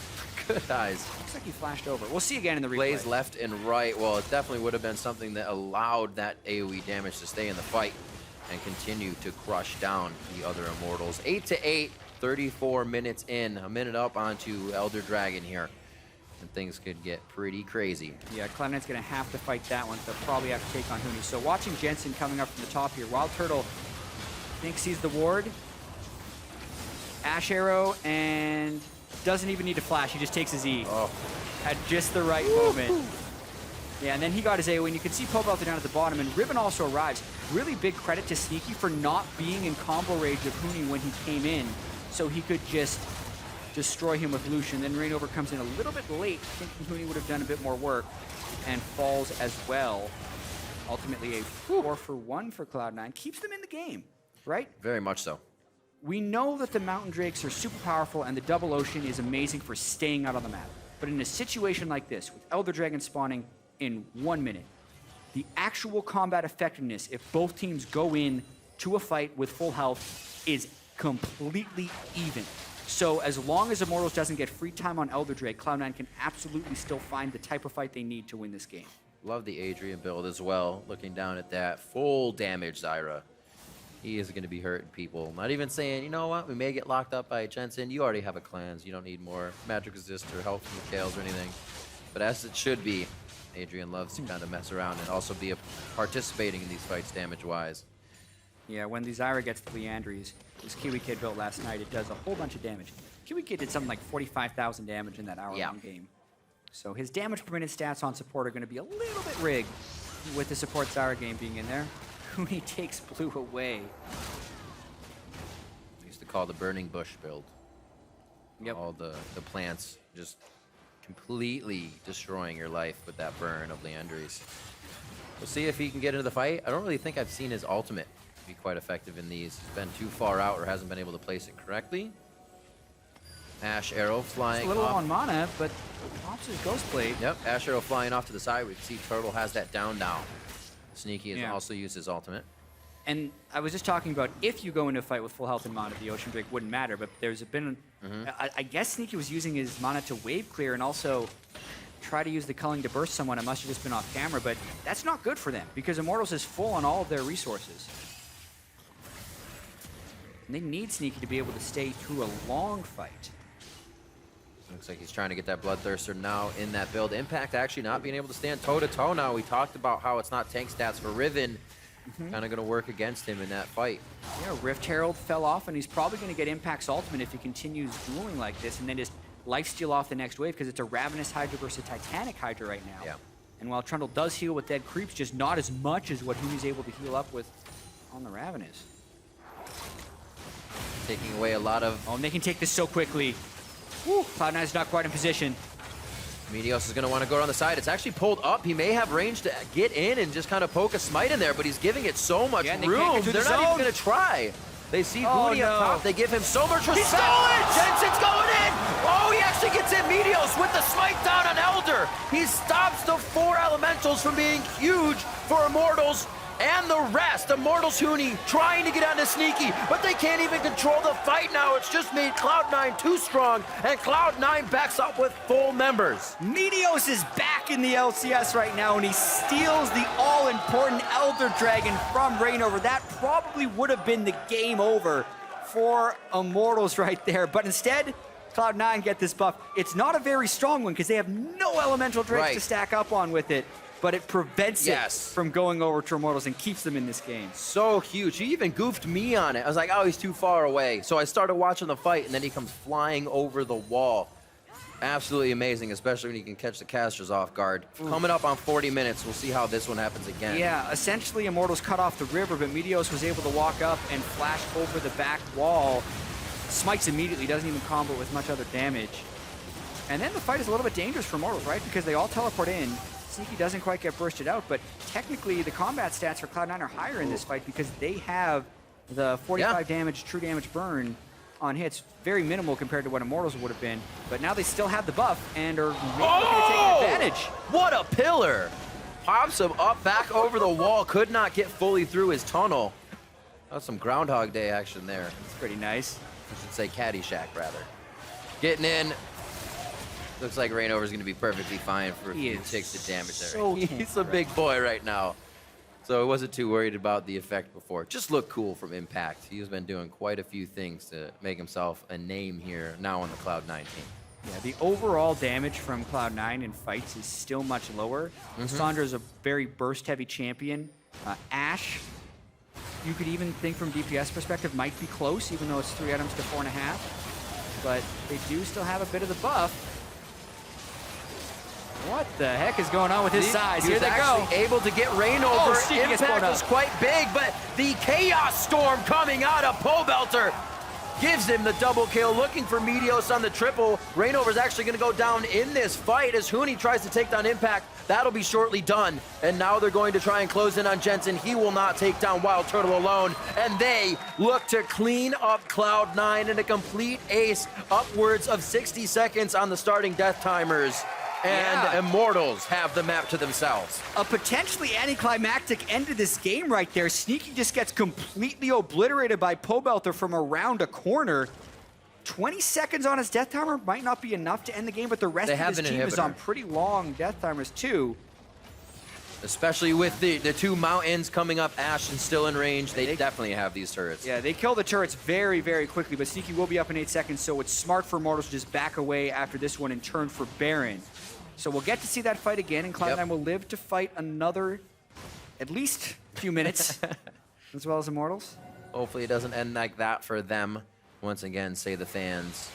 Good eyes. Looks like he flashed over. We'll see again in the replay. Plays left and right. Well, it definitely would have been something that allowed that AoE damage to stay in the fight and continue to crush down the other Immortals. 8-8, 34 minutes in. A minute up onto Elder Dragon here. And things could get pretty crazy. Yeah, Cloud9's going to have to fight that one. They'll probably have to take on Huni. So watching Jensen coming up from the top here. WildTurtle thinks he's the ward. Ashe arrow, and doesn't even need to flash. He just takes his E at just the right moment. Yeah, and then he got his AoE, and you can see Pobelter down at the bottom, and Riven also arrives. Really big credit to Sneaky for not being in combo range of Huni when he came in, so he could just destroy him with Lucian. Then ReignOver comes in a little bit late, thinking Huni would have done a bit more work, and falls as well. Ultimately a 4-for-1 for Cloud9. Keeps them in the game, right? Very much so. We know that the Mountain Drakes are super powerful, and the Double Ocean is amazing for staying out on the map. But in a situation like this, with Elder Dragon spawning in 1 minute, the actual combat effectiveness, if both teams go in to a fight with full health, is completely even. So as long as Immortals doesn't get free time on Elder Drake, Cloud9 can absolutely still find the type of fight they need to win this game. Love the Adrian build as well. Looking down at that, full damage Zyra. He is going to be hurting people. Not even saying, you know what, we may get locked up by Jensen. You already have a cleanse. You don't need more magic resist or health from the Kales or anything. But as it should be, Adrian loves to kind of mess around and also be participating in these fights damage-wise. Yeah, when the Zyra gets the Leandries, this Kiwi Kid built last night, it does a whole bunch of damage. Kiwi Kid did something like 45,000 damage in that hour-long game. So his damage per minute stats on support are going to be a little bit rigged with the support Zyra game being in there. Huni takes blue away. I used to call the burning bush build. Yep. All the plants just completely destroying your life with that burn of Leandries. We'll see if he can get into the fight. I don't really think I've seen his ultimate be quite effective in these. He's been too far out or hasn't been able to place it correctly. Ashe arrow flying It's a little off. on mana, but pops his Ghost Blade. Yep, Ashe arrow flying off to the side. We can see Turtle has that down. Sneaky has also used his ultimate. And I was just talking about if you go into a fight with full health and mana, the Ocean Drake wouldn't matter, but there's been, I guess Sneaky was using his mana to wave clear and also try to use the culling to burst someone. It must have just been off camera, but that's not good for them because Immortals is full on all of their resources. And they need Sneaky to be able to stay through a long fight. Looks like he's trying to get that Bloodthirster now in that build. Impact actually not being able to stand toe-to-toe now. We talked about how it's not tank stats for Riven. Kind of going to work against him in that fight. Yeah, Rift Herald fell off, and he's probably going to get Impact's ultimate if he continues dueling like this, and then just lifesteal off the next wave, because it's a Ravenous Hydra versus a Titanic Hydra right now. Yeah. And while Trundle does heal with dead creeps, just not as much as what he was able to heal up with on the Ravenous. Taking away a lot of... Oh, and they can take this so quickly. Woo, Cloud9's not quite in position. Meteos is going to want to go around the side. It's actually pulled up. He may have range to get in and just kind of poke a smite in there, but he's giving it so much room. They're not even going to try. They see Huni up top. They give him so much respect. He's stolen! Jensen's going in! Oh, he actually gets in. Meteos with the smite down on Elder. He stops the 4 elementals from being huge for Immortals and the rest. Immortals Huni trying to get onto Sneaky, but they can't even control the fight now. It's just made Cloud9 too strong, and Cloud9 backs up with full members. Meteos is back in the LCS right now, and he steals the all-important Elder Dragon from ReignOver. That probably would have been the game over for Immortals right there, but instead, Cloud9 get this buff. It's not a very strong one because they have no elemental drakes to stack up on with it, but it prevents it from going over to Immortals and keeps them in this game. So huge. He even goofed me on it. I was like, oh, he's too far away. So I started watching the fight, and then he comes flying over the wall. Absolutely amazing, especially when you can catch the casters off guard. Coming up on 40 minutes, we'll see how this one happens again. Yeah, essentially Immortals cut off the river, but Meteos was able to walk up and flash over the back wall. Smites immediately, doesn't even combo with much other damage. And then the fight is a little bit dangerous for Immortals, right? Because they all teleport in. Sneaky doesn't quite get bursted out, but technically the combat stats for Cloud9 are higher in this fight because they have the 45 damage, true damage burn on hits. Very minimal compared to what Immortals would have been, but now they still have the buff and are taking advantage. What a pillar! Pops him up, back over the wall, could not get fully through his tunnel. That was some Groundhog Day action there. It's pretty nice. I should say Caddyshack, rather. Getting in. Looks like ReignOver's going to be perfectly fine for if he takes the damage there. So He's a big boy right now. So I wasn't too worried about the effect before. Just looked cool from Impact. He's been doing quite a few things to make himself a name here now on the Cloud9 team. Yeah, the overall damage from Cloud9 in fights is still much lower. Lissandra is a very burst-heavy champion. Ashe, you could even think from DPS perspective, might be close, even though it's 3 items to 4.5. But they do still have a bit of the buff. What the heck is going on with his size? Here they go. Able to get ReignOver. Oh, Impact was quite big, but the Chaos Storm coming out of Pobelter gives him the double kill, looking for Meteos on the triple. ReignOver's actually going to go down in this fight as Huni tries to take down Impact. That'll be shortly done. And now they're going to try and close in on Jensen. He will not take down WildTurtle alone. And they look to clean up Cloud9 in a complete ace, upwards of 60 seconds on the starting death timers. And Immortals have the map to themselves. A potentially anticlimactic end to this game right there. Sneaky just gets completely obliterated by Pobelter from around a corner. 20 seconds on his death timer might not be enough to end the game, but the rest of his team is on pretty long death timers too. Especially with the two mountains coming up, Ashe and still in range, they definitely have these turrets. Yeah, they kill the turrets very, very quickly, but Sneaky will be up in 8 seconds, so it's smart for Immortals to just back away after this one and turn for Baron. So we'll get to see that fight again, and Cloud9 will live to fight another, at least, few minutes, as well as Immortals. Hopefully it doesn't end like that for them. Once again, say the fans.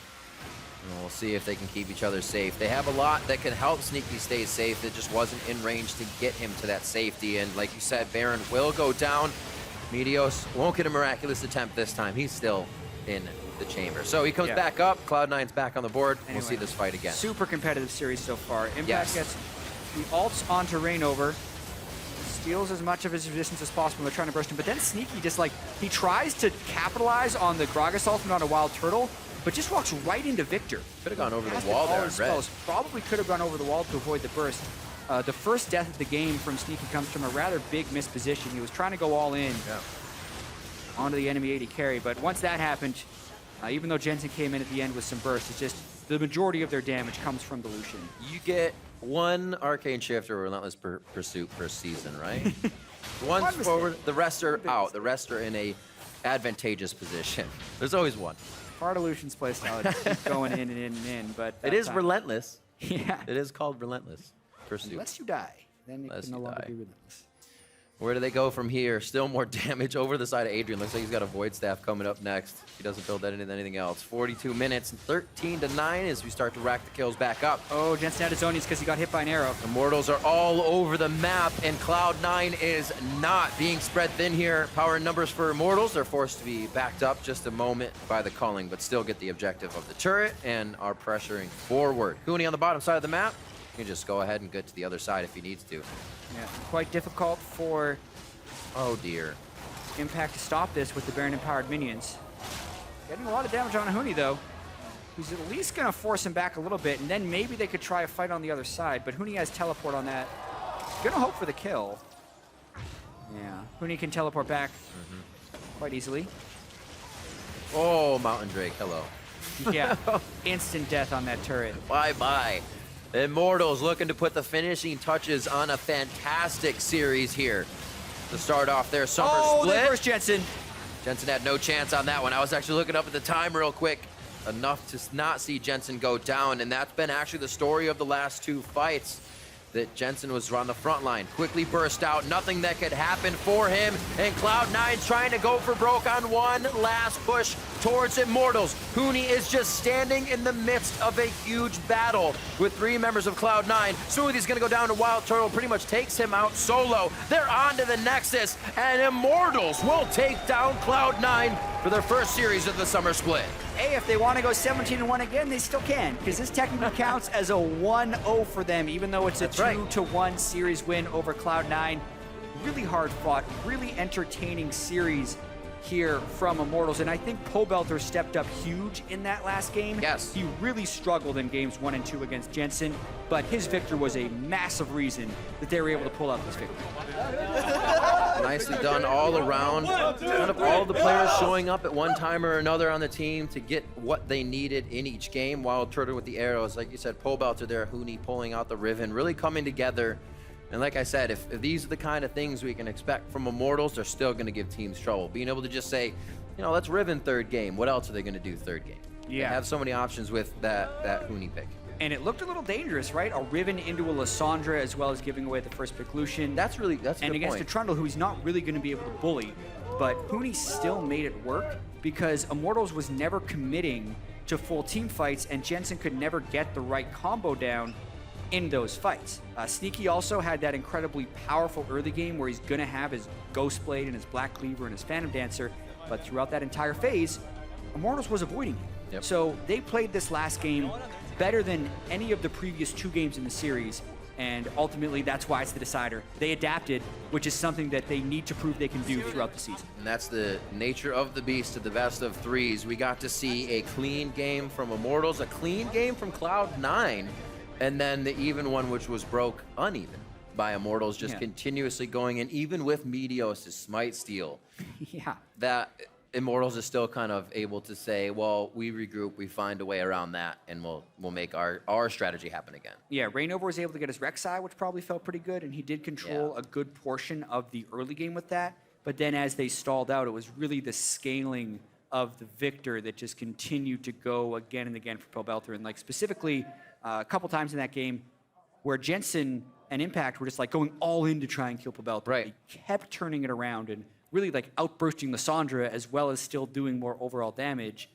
And we'll see if they can keep each other safe. They have a lot that can help Sneaky stay safe. It just wasn't in range to get him to that safety. And like you said, Baron will go down. Meteos won't get a miraculous attempt this time. He's still in the chamber. So he comes back up. Cloud9's back on the board. Anyway, we'll see this fight again. Super competitive series so far. Impact gets the ults onto ReignOver. Steals as much of his resistance as possible. They're trying to burst him. But then Sneaky just like, he tries to capitalize on the Gragas ultimate on a WildTurtle, but just walks right into Viktor. Could have gone over the wall there in red. Probably could have gone over the wall to avoid the burst. The first death of the game from Sneaky comes from a rather big misposition. He was trying to go all in onto the enemy AD carry, but once that happened, even though Jensen came in at the end with some burst, it's just the majority of their damage comes from the Lucian. You get one Arcane Shift or Relentless Pursuit per season, right? One's forward, the rest are out. The rest are in a advantageous position. There's always one. Part of Lucian's playstyle is keep going in and in and in, but it is relentless. Yeah. It is called Relentless Pursuit. Unless you die, then it can no longer be relentless. Where do they go from here? Still more damage over the side of Adrian. Looks like he's got a Void Staff coming up next. He doesn't build that into anything else. 42 minutes, 13-9 as we start to rack the kills back up. Oh, Jensen had his zonies because he got hit by an arrow. Immortals are all over the map, and Cloud9 is not being spread thin here. Power and numbers for Immortals. They're forced to be backed up just a moment by the culling, but still get the objective of the turret and are pressuring forward. Huni on the bottom side of the map. You can just go ahead and get to the other side if he needs to. Yeah, quite difficult for Impact to stop this with the Baron empowered minions. Getting a lot of damage on Huni though. Who's at least gonna force him back a little bit, and then maybe they could try a fight on the other side, but Huni has teleport on that. Gonna hope for the kill. Yeah, Huni can teleport back quite easily. Oh, Mountain Drake, hello. Yeah, instant death on that turret. Bye-bye. Immortals looking to put the finishing touches on a fantastic series here. To start off their summer split. There's Jensen. Jensen had no chance on that one. I was actually looking up at the time real quick. Enough to not see Jensen go down, and that's been actually the story of the last two fights. That Jensen was on the front line, quickly burst out, nothing that could happen for him, and Cloud9's trying to go for broke on one last push towards Immortals. Huni is just standing in the midst of a huge battle with three members of Cloud9. Smoothie's gonna go down to WildTurtle, pretty much takes him out solo. They're on to the Nexus, and Immortals will take down Cloud9 for their first series of the summer split. Hey, if they want to go 17-1 again, they still can, because this technically counts as a 1-0 for them, even though it's a 2-1 series win over Cloud9. Really hard fought, really entertaining series here from Immortals, and I think Pobelter stepped up huge in that last game. Yes. He really struggled in games 1 and 2 against Jensen, but his Viktor was a massive reason that they were able to pull out this victory. Nicely done all around. Kind of all the players showing up at one time or another on the team to get what they needed in each game. WildTurtle with the arrows, like you said, Pobelter there, Huni pulling out the Riven, really coming together. And like I said, if these are the kind of things we can expect from Immortals, they're still going to give teams trouble. Being able to just say, you know, let's Riven third game. What else are they going to do third game? Yeah. They have so many options with that Huni pick. And it looked a little dangerous, right? A Riven into a Lissandra, as well as giving away the first pick Lucian. That's a and good against point. a Trundle, who he's not really going to be able to bully. But Huni still made it work because Immortals was never committing to full team fights, and Jensen could never get the right combo down in those fights. Sneaky also had that incredibly powerful early game where he's going to have his Ghost Blade and his Black Cleaver and his Phantom Dancer, but throughout that entire phase, Immortals was avoiding him. Yep. So they played this last game better than any of the previous 2 games in the series, and ultimately that's why it's the decider. They adapted, which is something that they need to prove they can do throughout the season. And that's the nature of the beast of the best of 3s. We got to see a clean game from Immortals, a clean game from Cloud9, and then the even one, which was broke uneven by Immortals, just continuously going in, even with Meteos' Smite Steal. Yeah. That Immortals is still kind of able to say, well, we regroup, we find a way around that, and we'll make our strategy happen again. Yeah, ReignOver was able to get his Rek'Sai, which probably felt pretty good, and he did control a good portion of the early game with that. But then as they stalled out, it was really the scaling of the Viktor that just continued to go again and again for Pobelter. And like specifically, a couple times in that game where Jensen and Impact were just like going all in to try and kill Pobelter. Right. He kept turning it around and really like outbursting Lissandra as well as still doing more overall damage.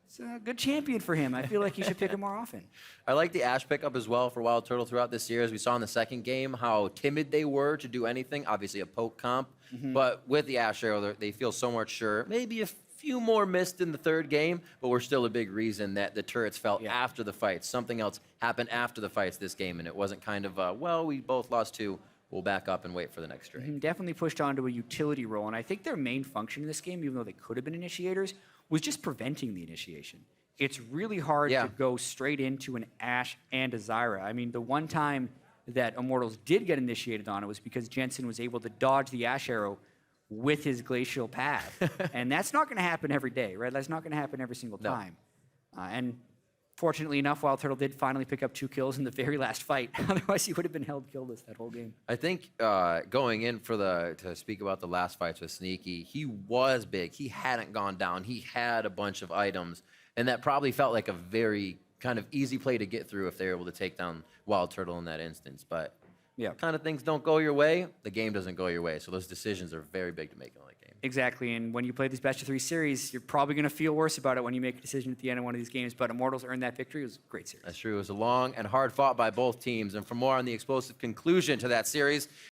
It's a good champion for him. I feel like you should pick him more often. I like the Ashe pickup as well for WildTurtle throughout this year. As we saw in the second game, how timid they were to do anything. Obviously a poke comp, but with the Ashe arrow, they feel so much sure. Maybe a few more missed in the third game, but we're still a big reason that the turrets fell after the fights. Something else happened after the fights this game, and it wasn't kind of, well, we both lost 2. We'll back up and wait for the next trade. Definitely pushed onto a utility role, and I think their main function in this game, even though they could have been initiators, was just preventing the initiation. It's really hard to go straight into an Ashe and a Zyra. I mean, the one time that Immortals did get initiated on it was because Jensen was able to dodge the Ashe arrow with his glacial path. And that's not going to happen every day, right? That's not going to happen every single time. And fortunately enough, WildTurtle did finally pick up 2 kills in the very last fight. Otherwise, he would have been held killless that whole game. I think going in for to speak about the last fights with Sneaky, he was big. He hadn't gone down. He had a bunch of items, and that probably felt like a very kind of easy play to get through if they were able to take down WildTurtle in that instance. But kind of things don't go your way, the game doesn't go your way. So those decisions are very big to make in a late game. Exactly, and when you play these best of 3 series, you're probably going to feel worse about it when you make a decision at the end of one of these games, but Immortals earned that victory. It was a great series. That's true. It was a long and hard fought by both teams. And for more on the explosive conclusion to that series,